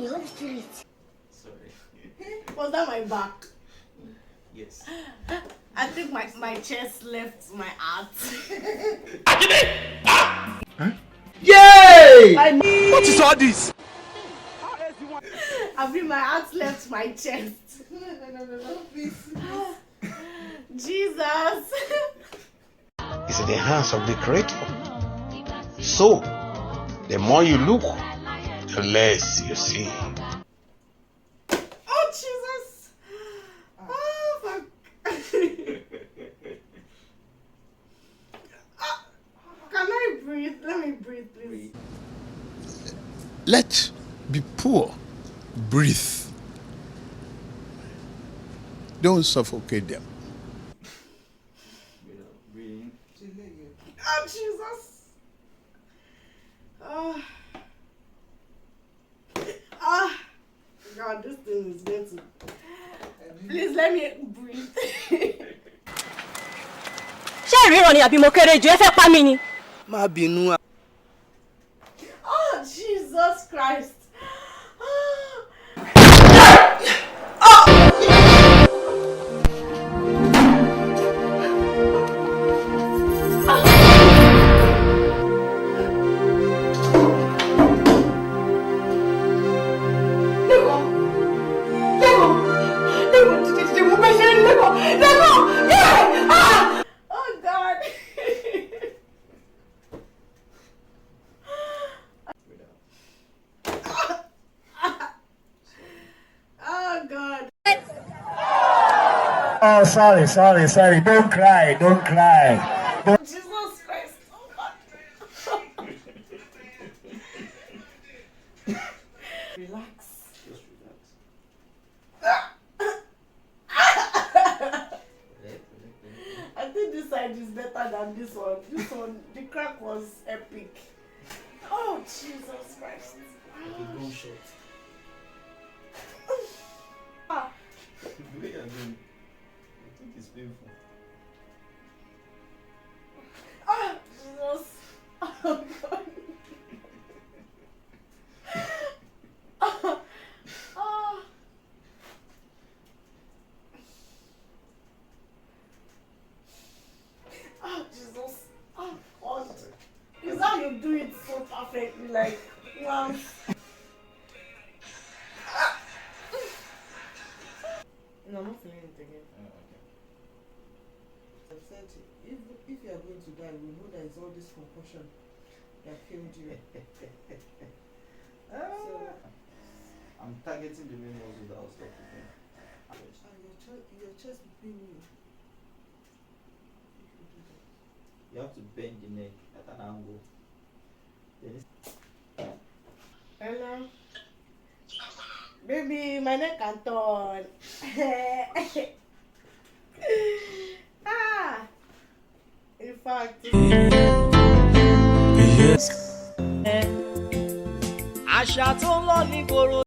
me. Let's do it. Sorry. Was that my back? Yes. I think my chest left my heart. Huh? Yay! What is all this? I mean, my heart left my chest. No, please. Jesus. It's in the hands of the Creator. So, the more you look, the less you see. Oh, Jesus. Oh, fuck. Can I breathe? Let me breathe, please. Let be poor. Breathe. Don't suffocate them. Breathing. Oh, Jesus. God, this thing is going to... Please let me breathe. Ṣé ìríran ni àbí mo kéré jù ẹ fẹ́ pa mí ni? Má bínú. Oh, Jesus Christ. Oh, God. Oh, God. Oh, sorry. Don't cry. Jesus Christ. Oh, God. Relax. Just relax. I think this side is better than this one. This one, the crack was epic. Oh, Jesus Christ. Like a gunshot. Ah. The way you're doing, I think it's painful. Ah, Jesus. Oh, God. Ah. Ah. Oh, Jesus. Oh, God. Is how you do it so perfectly, like, wow. No, I'm not feeling it again. Okay. I've said, if you are going to die, we know that it's all this concussion that killed you. So, I'm targeting the main muscle that will stop the pain. your chest will pain you. You have to bend the neck at an angle. Then Hello. Baby, my neck can turn. Ah. In fact. Àṣà tó ń lọ nígboro.